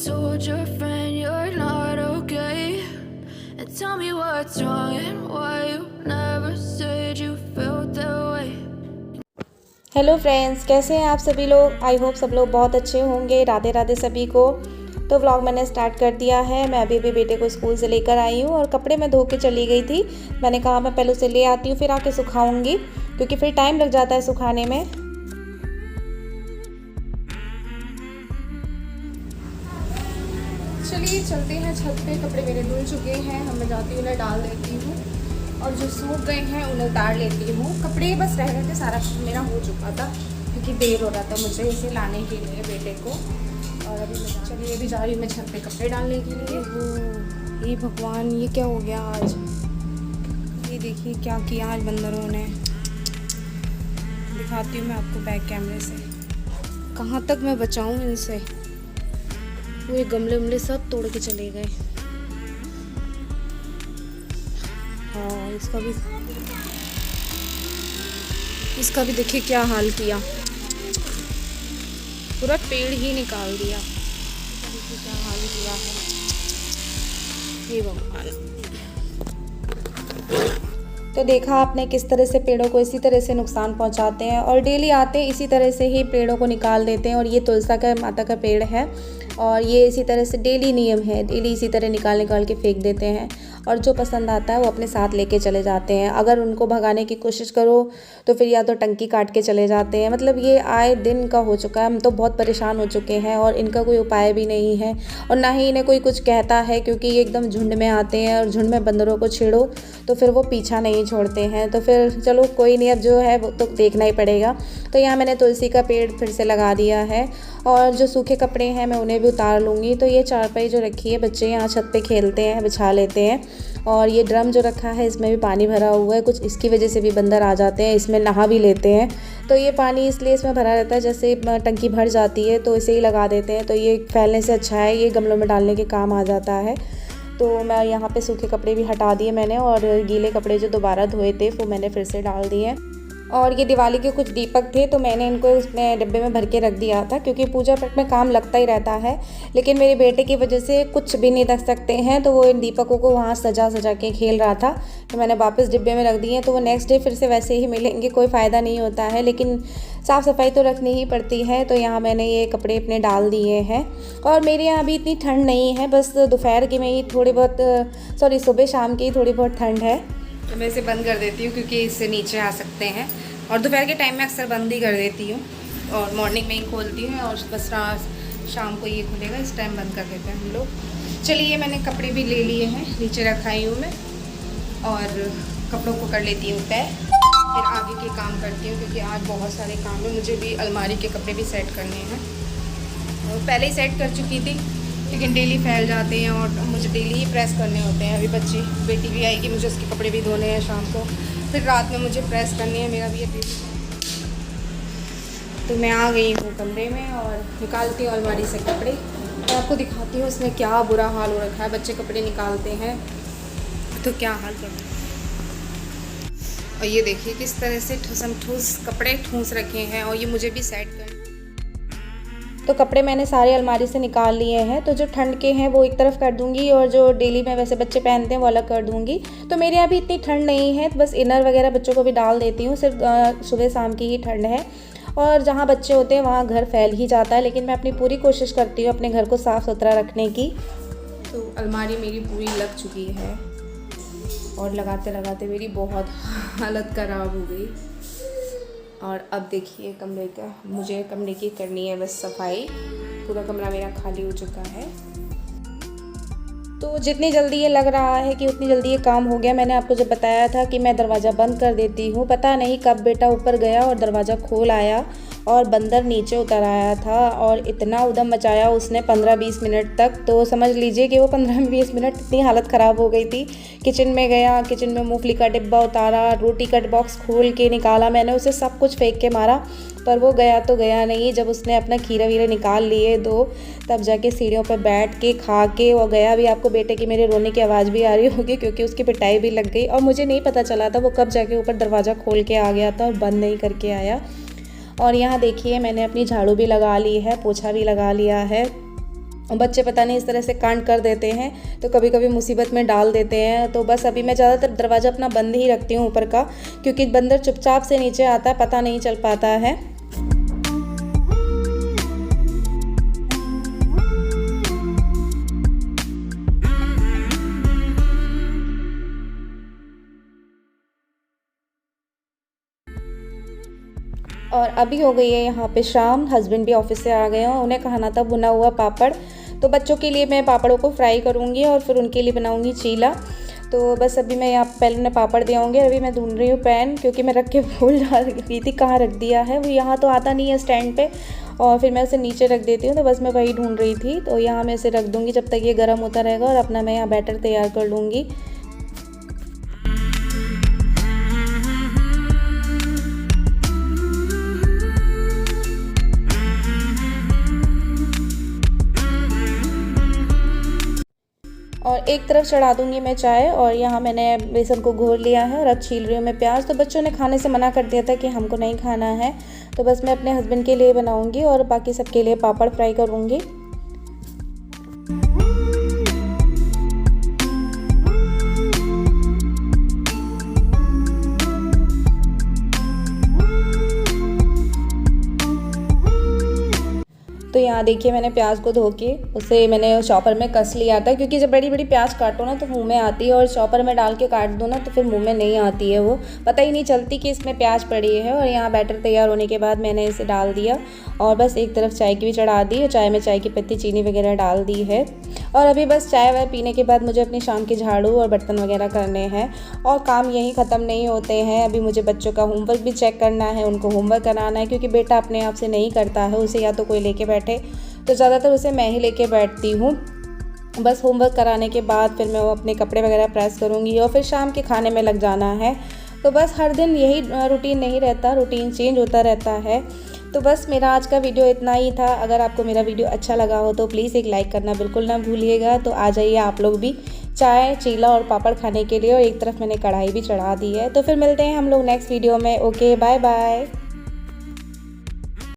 told your friend you're not okay? And tell me what's wrong and why you never said you felt that way. Hello friends, कैसे हैं आप सभी लोग। I hope सब लोग बहुत अच्छे होंगे। राधे राधे सभी को। तो व्लॉग मैंने स्टार्ट कर दिया है। मैं अभी बेटे को स्कूल से लेकर आई हूँ और कपड़े मैं धो के चली गई थी। मैंने कहा मैं पहले उसे ले आती हूँ फिर आके सुखाऊंगी, क्योंकि फिर टाइम लग जाता है सुखाने में। चलिए चलते हैं छत पे। कपड़े मेरे धुल चुके हैं, मैं जाती हूँ उन्हें डाल देती हूँ और जो सूख गए हैं उन्हें उतार लेती हूँ। कपड़े बस रह गए थे, सारा मेरा हो चुका था क्योंकि देर हो रहा था मुझे इसे लाने के लिए बेटे को। और अभी मैं चलिए अभी जा रही हूँ मैं छत पे कपड़े डालने के लिए। ये भगवान, ये क्या हो गया आज। ये देखिए क्या किया आज बंदरों ने। दिखाती हूँ मैं आपको बैक कैमरे से, कहाँ तक मैं बचाऊँ इनसे। पूरे गमले उमले सब तोड़ के चले गए। हाँ, इसका भी देखिए क्या हाल किया, पूरा पेड़ ही निकाल दिया। देखिए क्या हाल किया है ये भगवान। तो देखा आपने किस तरह से पेड़ों को इसी तरह से नुकसान पहुंचाते हैं, और डेली आते हैं इसी तरह से ही पेड़ों को निकाल देते हैं। और ये तुलसा का माता का पेड़ है और ये इसी तरह से डेली नियम है, डेली इसी तरह निकाल के फेंक देते हैं। और जो पसंद आता है वो अपने साथ लेके चले जाते हैं। अगर उनको भगाने की कोशिश करो तो फिर या तो टंकी काट के चले जाते हैं। मतलब ये आए दिन का हो चुका है। हम तो बहुत परेशान हो चुके हैं और इनका कोई उपाय भी नहीं है और ना ही इन्हें कोई कुछ कहता है, क्योंकि ये एकदम झुंड में आते हैं और झुंड में बंदरों को छेड़ो तो फिर वो पीछा नहीं छोड़ते हैं। तो फिर चलो कोई नहीं, अब जो है वो तो देखना ही पड़ेगा। तो यहाँ मैंने तुलसी का पेड़ फिर से लगा दिया है और जो सूखे कपड़े हैं मैं उन्हें भी उतार लूँगी। तो ये चारपाई जो रखी है, बच्चे यहाँ छत पे खेलते हैं, बिछा लेते हैं। और ये ड्रम जो रखा है इसमें भी पानी भरा हुआ है, कुछ इसकी वजह से भी बंदर आ जाते हैं, इसमें नहा भी लेते हैं। तो ये पानी इसलिए इसमें भरा रहता है, जैसे टंकी भर जाती है तो इसे ही लगा देते हैं। तो ये फैलने से अच्छा है, ये गमलों में डालने के काम आ जाता है। तो मैं यहाँ पे सूखे कपड़े भी हटा दिए मैंने और गीले कपड़े जो दोबारा धोए थे वो मैंने फिर से डाल दिए। और ये दिवाली के कुछ दीपक थे तो मैंने इनको उसमें डिब्बे में भर के रख दिया था, क्योंकि पूजा पाठ में काम लगता ही रहता है। लेकिन मेरे बेटे की वजह से कुछ भी नहीं रख सकते हैं, तो वो इन दीपकों को वहाँ सजा के खेल रहा था। तो मैंने वापस डिब्बे में रख दिए, तो वो नेक्स्ट डे फिर से वैसे ही मिलेंगे, कोई फ़ायदा नहीं होता है। लेकिन साफ़ सफाई तो रखनी ही पड़ती है। तो यहाँ मैंने ये कपड़े अपने डाल दिए हैं। और मेरे यहाँ अभी इतनी ठंड नहीं है, बस दोपहर की में ही थोड़ी बहुत सुबह शाम की थोड़ी बहुत ठंड है। तो मैं इसे बंद कर देती हूँ क्योंकि इससे नीचे आ सकते हैं। और दोपहर के टाइम में अक्सर बंद ही कर देती हूँ और मॉर्निंग में ही खोलती हूँ, और बस शाम को ये खुलेगा, इस टाइम बंद कर देते हैं हम लोग। चलिए मैंने कपड़े भी ले लिए हैं, नीचे रखाई हूँ मैं और कपड़ों को कर लेती हूँ तय, फिर आगे के काम करती हूँ क्योंकि आज बहुत सारे काम है। मुझे भी अलमारी के कपड़े भी सेट करने हैं, और पहले ही सेट कर चुकी थी लेकिन डेली फैल जाते हैं और मुझे डेली ही प्रेस करने होते हैं। अभी बेटी भी आएगी, मुझे उसके कपड़े भी धोने हैं शाम को, फिर रात में मुझे प्रेस करनी है, मेरा भी ये डेली। तो मैं आ गई हूँ कमरे में और निकालती हूँ अलमारी से कपड़े और आपको दिखाती हूँ इसमें क्या बुरा हाल हो रखा है। बच्चे कपड़े निकालते हैं तो क्या हाल कर रहे हैं। और ये देखिए किस तरह से ठूस कपड़े ठूस रखे हैं, और ये मुझे भी सेट कर। तो कपड़े मैंने सारे अलमारी से निकाल लिए हैं। तो जो ठंड के हैं वो एक तरफ कर दूंगी और जो डेली में वैसे बच्चे पहनते हैं वो अलग कर दूंगी। तो मेरे यहाँ भी इतनी ठंड नहीं है, बस इनर वगैरह बच्चों को भी डाल देती हूँ। सिर्फ सुबह शाम की ही ठंड है और जहाँ बच्चे होते हैं वहाँ घर फैल ही जाता है। लेकिन मैं अपनी पूरी कोशिश करती हूँ अपने घर को साफ़ सुथरा रखने की। तो अलमारी मेरी पूरी लग चुकी है और लगाते लगाते मेरी बहुत हालत ख़राब हो गई। और अब देखिए मुझे कमरे की करनी है बस सफाई। पूरा कमरा मेरा खाली हो चुका है। तो जितनी जल्दी ये लग रहा है कि उतनी जल्दी ये काम हो गया। मैंने आपको जब बताया था कि मैं दरवाज़ा बंद कर देती हूँ, पता नहीं कब बेटा ऊपर गया और दरवाज़ा खोल आया और बंदर नीचे उतर आया था और इतना उधम मचाया उसने 15-20 मिनट तक। तो समझ लीजिए कि वो 15-20 मिनट इतनी हालत ख़राब हो गई थी। किचन में गया, किचन में मूंगफली का डिब्बा उतारा, रोटी का बॉक्स खोल के निकाला, मैंने उसे सब कुछ फेंक के मारा, पर वो गया तो गया नहीं। जब उसने अपना खीरा वीरा निकाल लिए तब जाके सीढ़ियों पर बैठ के खा के वो गया भी। आपको बेटे की मेरे रोने की आवाज़ भी आ रही होगी क्योंकि उसकी पिटाई भी लग गई और मुझे नहीं पता चला था वो कब जाके ऊपर दरवाज़ा खोल के आ गया था और बंद नहीं करके आया। और यहाँ देखिए मैंने अपनी झाड़ू भी लगा ली है, पोछा भी लगा लिया है बच्चे पता नहीं इस तरह से कांड कर देते हैं, तो कभी कभी मुसीबत में डाल देते हैं। तो बस अभी मैं ज़्यादातर दरवाज़ा अपना बंद ही रखती हूँ ऊपर का, क्योंकि बंदर चुपचाप से नीचे आता है, पता नहीं चल पाता है। और अभी हो गई है यहाँ पे शाम, हस्बैंड भी ऑफिस से आ गए हैं, उन्हें खाना था भुना हुआ पापड़। तो बच्चों के लिए मैं पापड़ों को फ्राई करूँगी और फिर उनके लिए बनाऊँगी चीला। तो बस अभी मैं यहाँ पहले उन्हें पापड़ दे आऊँगी। अभी मैं ढूंढ रही हूँ पैन, क्योंकि मैं रख के भूल जा रही थी कहाँ रख दिया है। वो यहाँ तो आता नहीं है स्टैंड पे, और फिर मैं उसे नीचे रख देती हूँ। तो बस मैं वही ढूंढ रही थी। तो यहाँ मैं इसे रख दूँगी जब तक ये गर्म होता रहेगा, और अपना मैं यहाँ बैटर तैयार कर लूँगी। और एक तरफ चढ़ा दूंगी मैं चाय, और यहाँ मैंने बेसन को घोल लिया है और अब छील रही हूँ मैं प्याज। तो बच्चों ने खाने से मना कर दिया था कि हमको नहीं खाना है, तो बस मैं अपने हस्बैंड के लिए बनाऊंगी और बाकी सबके लिए पापड़ फ्राई करूँगी। तो यहाँ देखिए मैंने प्याज को धो के उसे मैंने चॉपर में कस लिया था, क्योंकि जब बड़ी बड़ी प्याज काटो ना तो मुंह में आती है, और चॉपर में डाल के काट दो ना तो फिर मुंह में नहीं आती है, वो पता ही नहीं चलती कि इसमें प्याज पड़ी है। और यहाँ बैटर तैयार होने के बाद मैंने इसे डाल दिया, और बस एक तरफ चाय की भी चढ़ा दी, और चाय में चाय की पत्ती चीनी वगैरह डाल दी है। और अभी बस चाय वाय पीने के बाद मुझे अपनी शाम की झाड़ू और बर्तन वगैरह करने हैं, और काम यहीं ख़त्म नहीं होते हैं। अभी मुझे बच्चों का होमवर्क भी चेक करना है, उनको होमवर्क कराना है, क्योंकि बेटा अपने आप से नहीं करता है, उसे या तो कोई लेके बैठे, तो ज़्यादातर उसे मैं ही लेके बैठती हूँ। बस होमवर्क कराने के बाद फिर मैं वो अपने कपड़े वगैरह प्रेस करूँगी, और फिर शाम के खाने में लग जाना है। तो बस हर दिन यही रूटीन नहीं रहता, रूटीन चेंज होता रहता है। तो बस मेरा आज का वीडियो इतना ही था। अगर आपको मेरा वीडियो अच्छा लगा हो तो प्लीज़ एक लाइक करना बिल्कुल ना भूलिएगा। तो आ जाइए आप लोग भी चाय, चीला और पापड़ खाने के लिए, और एक तरफ मैंने कढ़ाई भी चढ़ा दी है। तो फिर मिलते हैं हम लोग नेक्स्ट वीडियो में। Okay, bye bye.